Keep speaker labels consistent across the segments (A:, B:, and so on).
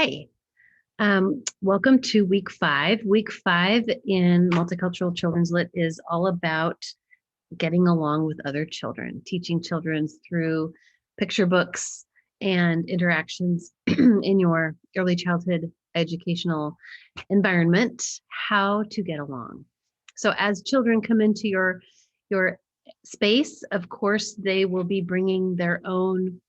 A: Hi, welcome to week 5. Week 5 in Multicultural Children's Lit is all about getting along with other children, teaching children through picture books and interactions in your early childhood educational environment, how to get along. So as children come into your space, of course, they will be bringing their own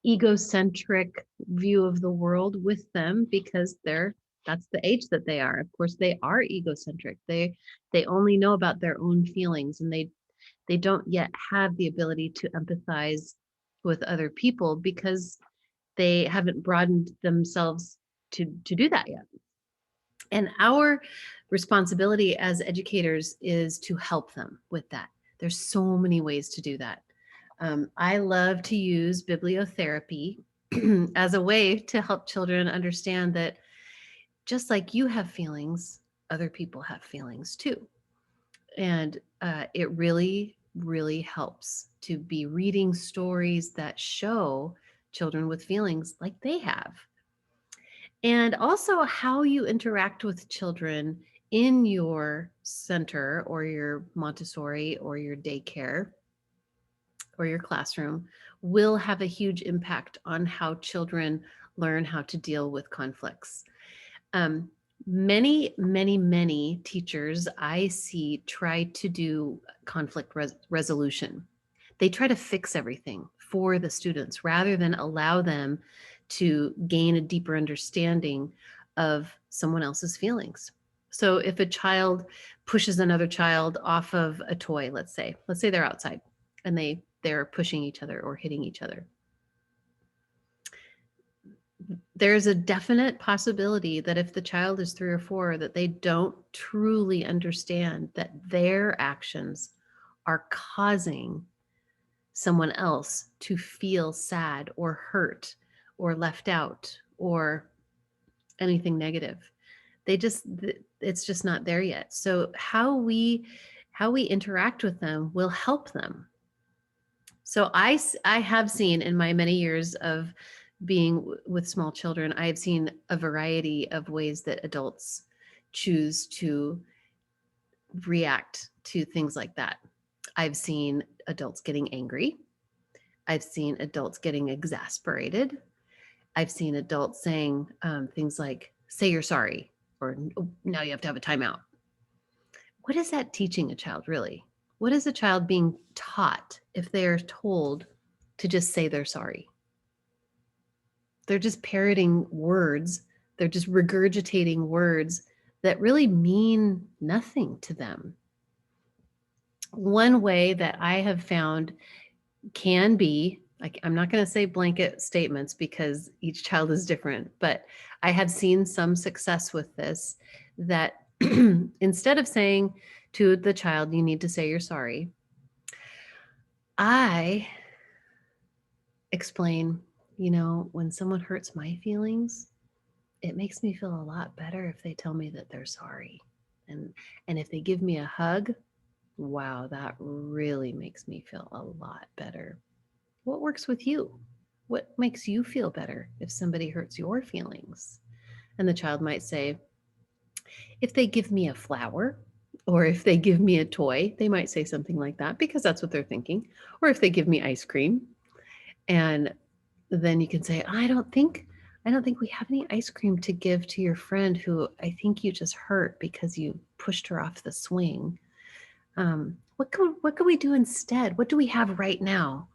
A: egocentric view of the world with them because that's the age that they are. Of course, they are egocentric. They only know about their own feelings, and they don't yet have the ability to empathize with other people because they haven't broadened themselves to do that yet. And our responsibility as educators is to help them with that. There's so many ways to do that. I love to use bibliotherapy as a way to help children understand that just like you have feelings, other people have feelings too. And it really, really helps to be reading stories that show children with feelings like they have. And also how you interact with children in your center or your Montessori or your daycare or your classroom will have a huge impact on how children learn how to deal with conflicts. Many teachers I see try to do conflict resolution. They try to fix everything for the students rather than allow them to gain a deeper understanding of someone else's feelings. So if a child pushes another child off of a toy, let's say they're outside and they're pushing each other or hitting each other. There's a definite possibility that if the child is 3 or 4, that they don't truly understand that their actions are causing someone else to feel sad or hurt or left out or anything negative. It's just not there yet. So how we interact with them will help them. So I have seen in my many years of being with small children, I have seen a variety of ways that adults choose to react to things like that. I've seen adults getting angry. I've seen adults getting exasperated. I've seen adults saying things like, say you're sorry, or oh, now you have to have a timeout. What is that teaching a child really? What is a child being taught if they are told to just say they're sorry? They're just parroting words. They're just regurgitating words that really mean nothing to them. One way that I have found can be, I'm not going to say blanket statements because each child is different, but I have seen some success with this, that instead of saying to the child, you need to say you're sorry, I explain, when someone hurts my feelings, it makes me feel a lot better if they tell me that they're sorry. And if they give me a hug, wow, that really makes me feel a lot better. What works with you? What makes you feel better if somebody hurts your feelings? And the child might say, if they give me a flower, or if they give me a toy, they might say something like that because that's what they're thinking. Or if they give me ice cream. And then you can say, I don't think we have any ice cream to give to your friend who I think you just hurt because you pushed her off the swing. What can we do instead? What do we have right now?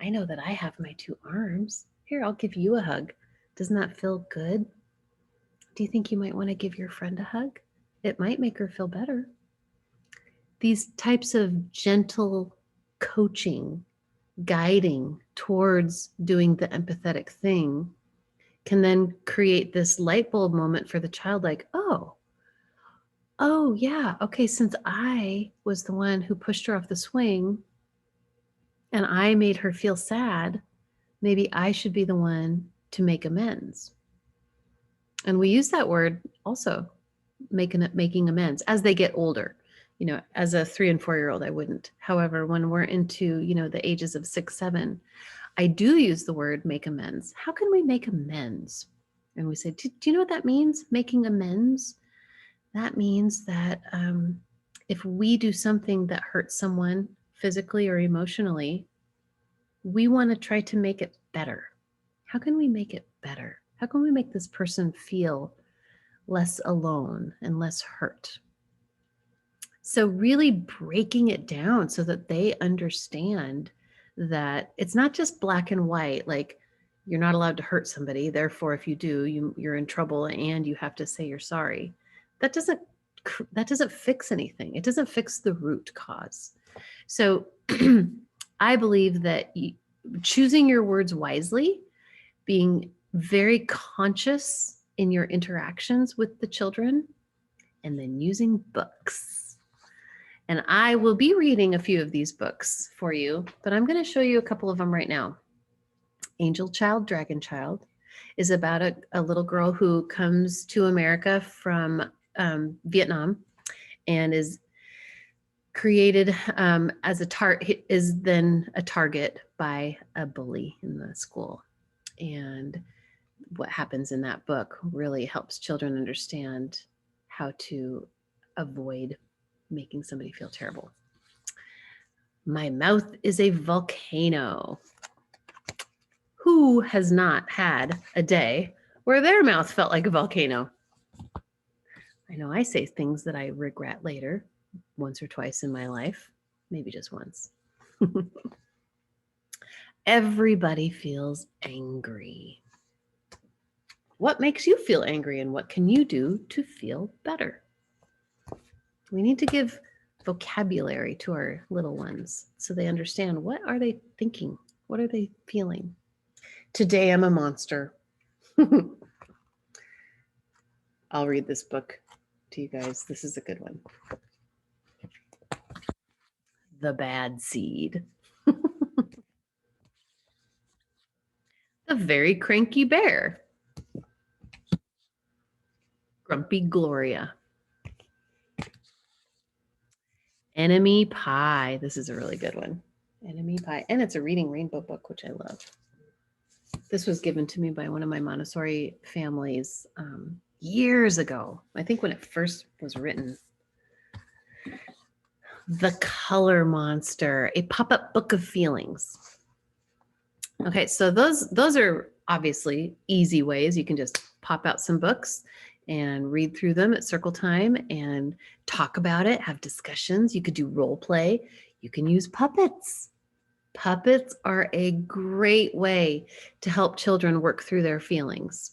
A: I know that I have my 2 arms. Here, I'll give you a hug. Doesn't that feel good? Do you think you might want to give your friend a hug? It might make her feel better. These types of gentle coaching, guiding towards doing the empathetic thing can then create this light bulb moment for the child, like, oh yeah, okay, since I was the one who pushed her off the swing and I made her feel sad, maybe I should be the one to make amends. And we use that word also, making amends, as they get older. As a 3 and 4-year-old, I wouldn't. However, when we're into, the ages of 6, 7, I do use the word make amends. How can we make amends? And we say, do you know what that means? Making amends? That means that if we do something that hurts someone physically or emotionally, we want to try to make it better. How can we make it better? How can we make this person feel less alone and less hurt? So, really breaking it down so that they understand that it's not just black and white, like you're not allowed to hurt somebody. Therefore, if you do, you're in trouble and you have to say you're sorry. That doesn't fix anything. It doesn't fix the root cause. So, I believe that choosing your words wisely, being very conscious in your interactions with the children, and then using books. And I will be reading a few of these books for you, but I'm going to show you a couple of them right now. Angel Child, Dragon Child is about a little girl who comes to America from Vietnam and is created as is then a target by a bully in the school. And what happens in that book really helps children understand how to avoid making somebody feel terrible. My Mouth is a Volcano. Who has not had a day where their mouth felt like a volcano? I know I say things that I regret later, once or twice in my life, maybe just once. Everybody feels angry. What makes you feel angry and what can you do to feel better? We need to give vocabulary to our little ones so they understand, what are they thinking? What are they feeling? Today I'm a monster. I'll read this book to you guys. This is a good one. The Bad Seed. The Very Cranky Bear. Grumpy Gloria. Enemy Pie. This is a really good one. Enemy Pie. And it's a Reading Rainbow book, which I love. This was given to me by one of my Montessori families years ago. I think when it first was written. The Color Monster, a pop-up book of feelings. Okay, so those are obviously easy ways. You can just pop out some books and read through them at circle time and talk about it, have discussions. You could do role play. You can use puppets. Puppets are a great way to help children work through their feelings.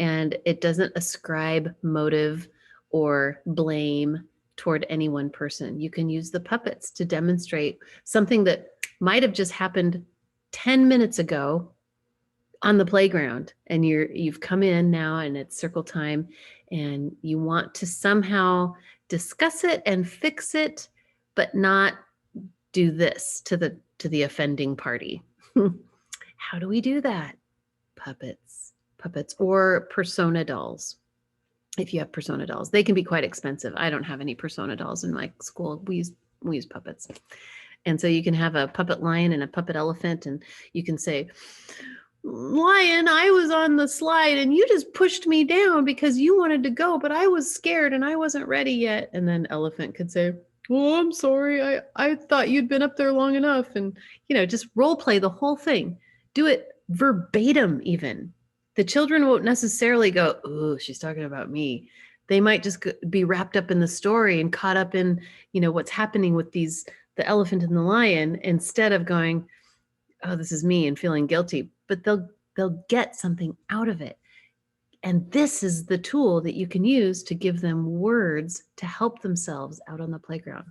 A: And it doesn't ascribe motive or blame toward any one person. You can use the puppets to demonstrate something that might have just happened 10 minutes ago on the playground, and you've come in now and it's circle time and you want to somehow discuss it and fix it, but not do this to the offending party. How do we do that? Puppets or persona dolls. If you have persona dolls, they can be quite expensive. I don't have any persona dolls in my school. We use puppets. And so you can have a puppet lion and a puppet elephant, and you can say, Lion, I was on the slide and you just pushed me down because you wanted to go, but I was scared and I wasn't ready yet. And then elephant could say, oh, I'm sorry. I thought you'd been up there long enough. And, just role play the whole thing. Do it verbatim even. The children won't necessarily go, oh, she's talking about me. They might just be wrapped up in the story and caught up in, what's happening with the elephant and the lion, instead of going, oh, this is me, and feeling guilty. But they'll get something out of it. And this is the tool that you can use to give them words to help themselves out on the playground.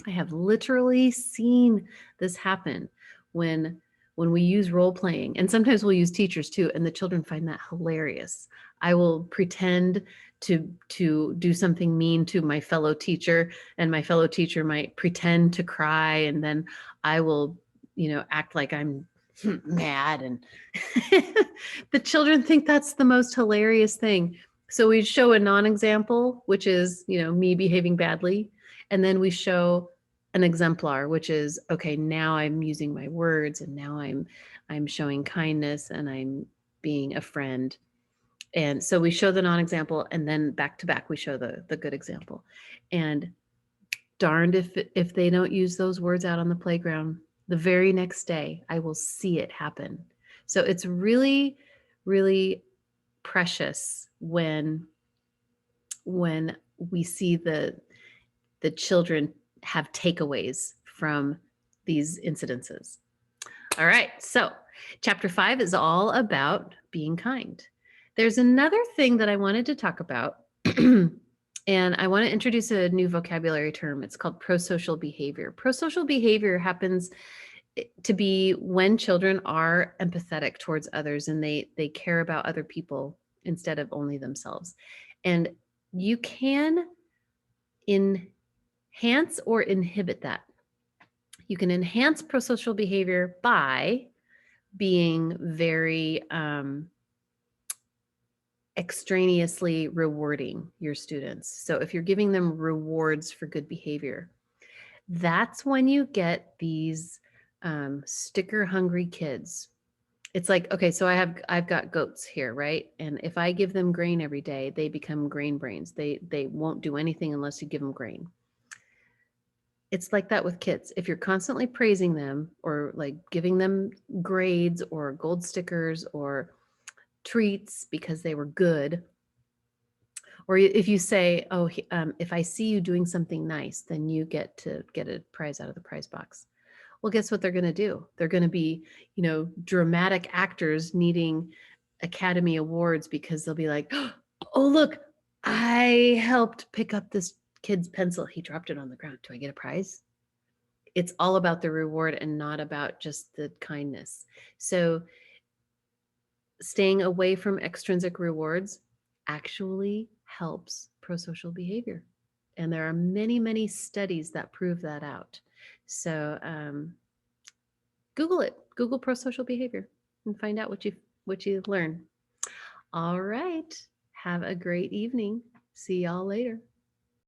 A: I have literally seen this happen when we use role playing, and sometimes we'll use teachers too, and the children find that hilarious. I will pretend to do something mean to my fellow teacher, and my fellow teacher might pretend to cry, and then I will, act like I'm mad, and the children think that's the most hilarious thing. So we show a non-example, which is, me behaving badly, and then we show an exemplar, which is, okay, now I'm using my words, and now I'm showing kindness, and I'm being a friend. And so we show the non-example, and then back to back we show the good example. And darned if they don't use those words out on the playground, the very next day I will see it happen. So it's really, really precious when we see the children have takeaways from these incidences. All right, so chapter 5 is all about being kind. There's another thing that I wanted to talk about, and I want to introduce a new vocabulary term. It's called prosocial behavior. Prosocial behavior happens to be when children are empathetic towards others and they care about other people instead of only themselves. And you can enhance or inhibit that. You can enhance prosocial behavior by being very extraneously rewarding your students. So if you're giving them rewards for good behavior, that's when you get these sticker hungry kids. It's like, okay, so I've got goats here, right? And if I give them grain every day, they become grain brains. They won't do anything unless you give them grain. It's like that with kids. If you're constantly praising them or like giving them grades or gold stickers or treats because they were good, or if you say, oh, if I see you doing something nice, then you get to get a prize out of the prize box. Well, guess what they're going to do? They're going to be, dramatic actors needing Academy Awards because they'll be like, oh, look, I helped pick up this kid's pencil. He dropped it on the ground. Do I get a prize? It's all about the reward and not about just the kindness. So staying away from extrinsic rewards actually helps prosocial behavior. And there are many, many studies that prove that out. So Google it. Google prosocial behavior and find out what you learn. All right. Have a great evening. See y'all later.